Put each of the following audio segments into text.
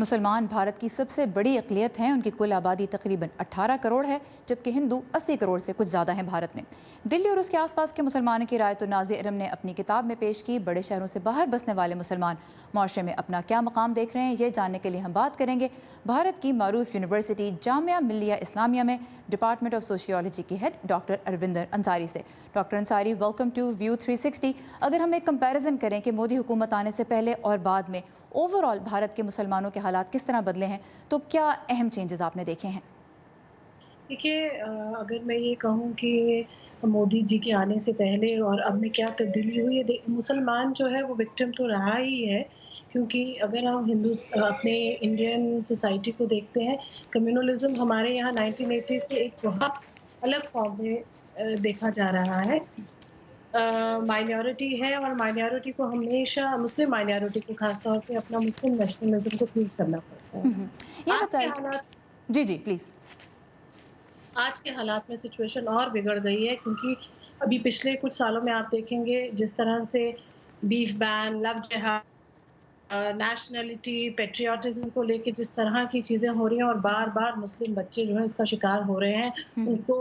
मुसलमान भारत की सबसे बड़ी अक़लियत हैं। उनकी कुल आबादी तकरीबन 18 करोड़ है, जबकि हिंदू 80 करोड़ से कुछ ज़्यादा हैं भारत में। दिल्ली और उसके आसपास के मुसलमानों की राय तो नाज़िर इरम ने अपनी किताब में पेश की। बड़े शहरों से बाहर बसने वाले मुसलमान माशरे में अपना क्या मकाम देख रहे हैं, ये जानने के लिए हम बात करेंगे भारत की मारूफ यूनिवर्सिटी जामिया मिल्लिया इस्लामिया में डिपार्टमेंट ऑफ सोशियोलॉजी की हेड डॉक्टर अरविंदर अंसारी से। Doctor Ansari, welcome to View 360। अगर हम एक कंपैरिजन करें कि मोदी हुकूमत आने से पहले और बाद में ओवरऑल भारत के मुसलमानों के हालात किस तरह बदले हैं, तो क्या अहम चेंजेस आपने देखे हैं? देखिए, अगर मैं ये कहूँ कि मोदी जी के आने से पहले और अब में क्या तब्दीली हुई है, मुसलमान जो है वो विक्टिम तो रहा ही है। क्योंकि अगर हम अपने इंडियन सोसाइटी को देखते हैं, कम्युनलिज्म हमारे यहाँ 1980 से एक बहुत अलग फॉर्म में देखा जा रहा है। माइनॉरिटी है और माइनॉरिटी को हमेशा, मुस्लिम माइनॉरिटी को खासतौर पे अपना मुस्लिम नेशनलिज्म को प्रूव करना पड़ता है। ये आज के बताइए। हालात जी जी प्लीज़। आज के हालात में सिचुएशन और बिगड़ गई है, क्योंकि अभी पिछले कुछ सालों में आप देखेंगे जिस तरह से बीफ बैन, लव जिहाद, नेशनलिटी, पैट्रियोटिज्म को लेके जिस तरह की चीज़ें हो रही हैं और बार-बार मुस्लिम बच्चे जो हैं इसका शिकार हो रहे हैं, उनको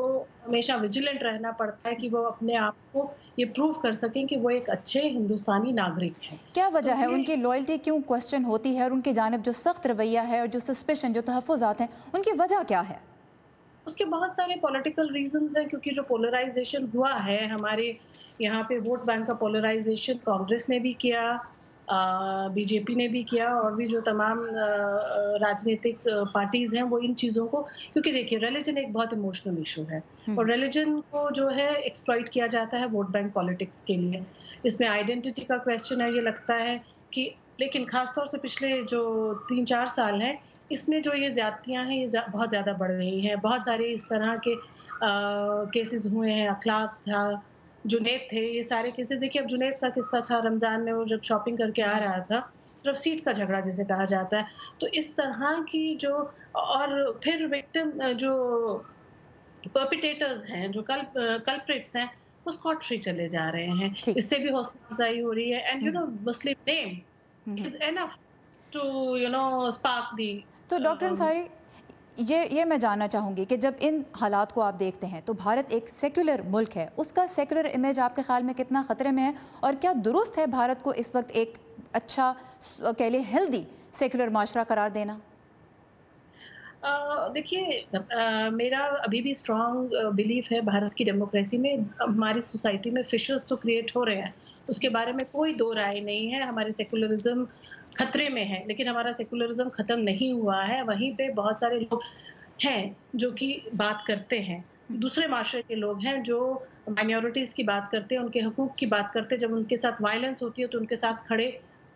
हमेशा विजिलेंट रहना पड़ता है कि वो अपने आप को ये प्रूव कर सकें कि वो एक अच्छे हिंदुस्तानी नागरिक हैं। क्या तो वजह है, ये उनकी लॉयल्टी क्यों क्वेश्चन होती है और उनकी जानिब जो सख्त रवैया है और जो सस्पेशन, जो तहफ़्फ़ुज़ात हैं, उनकी वजह क्या है? उसके बहुत सारे पॉलिटिकल रीजंस हैं, क्योंकि जो पोलराइजेशन हुआ है हमारे यहाँ पे, वोट बैंक का पोलराइजेशन कांग्रेस ने भी किया, बीजेपी ने भी किया, और भी जो तमाम राजनीतिक पार्टीज हैं वो इन चीज़ों को, क्योंकि देखिए रिलीजन एक बहुत इमोशनल इशू है और रिलीजन को जो है एक्सप्लॉइट किया जाता है वोट बैंक पॉलिटिक्स के लिए। इसमें आइडेंटिटी का क्वेश्चन है, ये लगता है कि, लेकिन खासतौर से पिछले जो 3-4 साल हैं, इसमें जो ये ज़्यादतियाँ हैं ये बहुत ज़्यादा बढ़ रही हैं। बहुत सारे इस तरह के केसेस हुए हैं। अखलाक था, जुनैद थे, ये सारे केसेस। देखिए, अब जुनैद का किस्सा था, रमज़ान में वो जब शॉपिंग करके आ रहा था, तरफ सीट का झगड़ा जिसे कहा जाता है। तो इस तरह की जो, और फिर विक्टिम जो पर्पिटेटर्स हैं, जो कल्प्रिट्स हैं, वो स्कॉट फ्री चले जा रहे हैं। ठीक। इससे भी हौसला अफ़ज़ाई हो रही है। And Muslim name is enough to spark the तो डॉक्टर अंसारी, ये मैं जानना चाहूँगी कि जब इन हालात को आप देखते हैं तो भारत एक सेक्युलर मुल्क है, उसका सेक्युलर इमेज आपके ख्याल में कितना ख़तरे में है, और क्या दुरुस्त है भारत को इस वक्त एक अच्छा, कह लिए हेल्दी सेक्युलर माशरा करार देना? देखिए, मेरा अभी भी स्ट्रॉन्ग बिलीफ है भारत की डेमोक्रेसी में। हमारी सोसाइटी में फिशर्स तो क्रिएट हो रहे हैं, उसके बारे में कोई दो राय नहीं है। हमारे सेकुलरिज्म खतरे में है, लेकिन हमारा सेकुलरिज्म खत्म नहीं हुआ है। वहीं पे बहुत सारे लोग हैं जो कि बात करते हैं, दूसरे माशरे के लोग हैं जो माइनॉरिटीज की बात करते हैं, उनके हकूक की बात करते हैं। जब उनके साथ वायलेंस होती है तो उनके साथ खड़े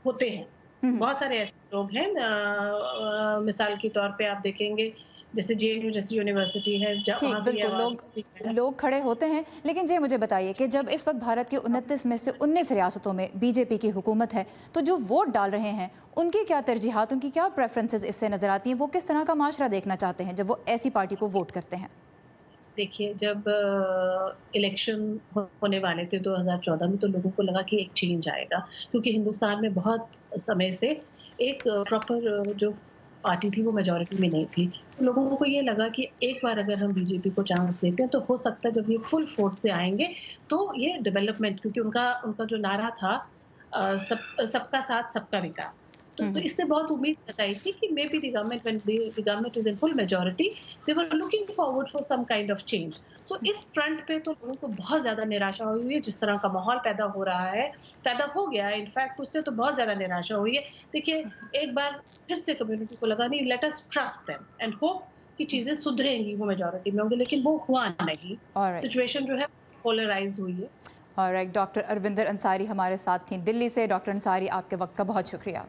होते हैं। बहुत सारे ऐसे लोग हैं। मिसाल के तौर पे आप देखेंगे, जैसे जेएनयू जैसी यूनिवर्सिटी है, ठीक, वहाँ से ये बिल्कुल, आवाज़ लोग उठती है। लोग खड़े होते हैं। लेकिन ये मुझे बताइए कि जब इस वक्त भारत की 29 में से 19 रियासतों में बीजेपी की हुकूमत है, तो जो वोट डाल रहे हैं उनकी क्या तरजीहात, उनकी क्या प्रेफरेंसेस इससे नज़र आती हैं? वो किस तरह का माशरा देखना चाहते हैं जब वो ऐसी पार्टी को वोट करते हैं? देखिए, जब इलेक्शन होने वाले थे 2014 में, तो लोगों को लगा कि एक चेंज आएगा, क्योंकि हिंदुस्तान में बहुत समय से एक प्रॉपर जो पार्टी थी वो मेजॉरिटी में नहीं थी। तो लोगों को ये लगा कि एक बार अगर हम बीजेपी को चांस देते हैं तो हो सकता है जब ये फुल फोर्स से आएंगे तो ये डेवलपमेंट, क्योंकि उनका उनका जो नारा था, सबका साथ सबका विकास। तो इसने बहुत उम्मीद जताई थी कि maybe the government, when the government is in full majority, they were looking forward for some kind of change. So इस फ्रंट पे तो लोगों को बहुत ज्यादा निराशा हुई है। जिस तरह का माहौल पैदा हो रहा है, पैदा हो गया है इनफैक्ट, उससे तो बहुत ज्यादा निराशा हुई है। देखिए, एक बार फिर से कम्युनिटी को लगा, नहीं, let us trust them and hope कि चीजें सुधरेंगी, वो मेजॉरिटी में होंगे, लेकिन वो हुआ नहीं। ऑलराइट, सिचुएशन जो है पोलराइज हुई है। ऑलराइट। डॉक्टर अरविंदर अंसारी हमारे साथ थी दिल्ली से। डॉक्टर अंसारी, आपके वक्त का बहुत शुक्रिया।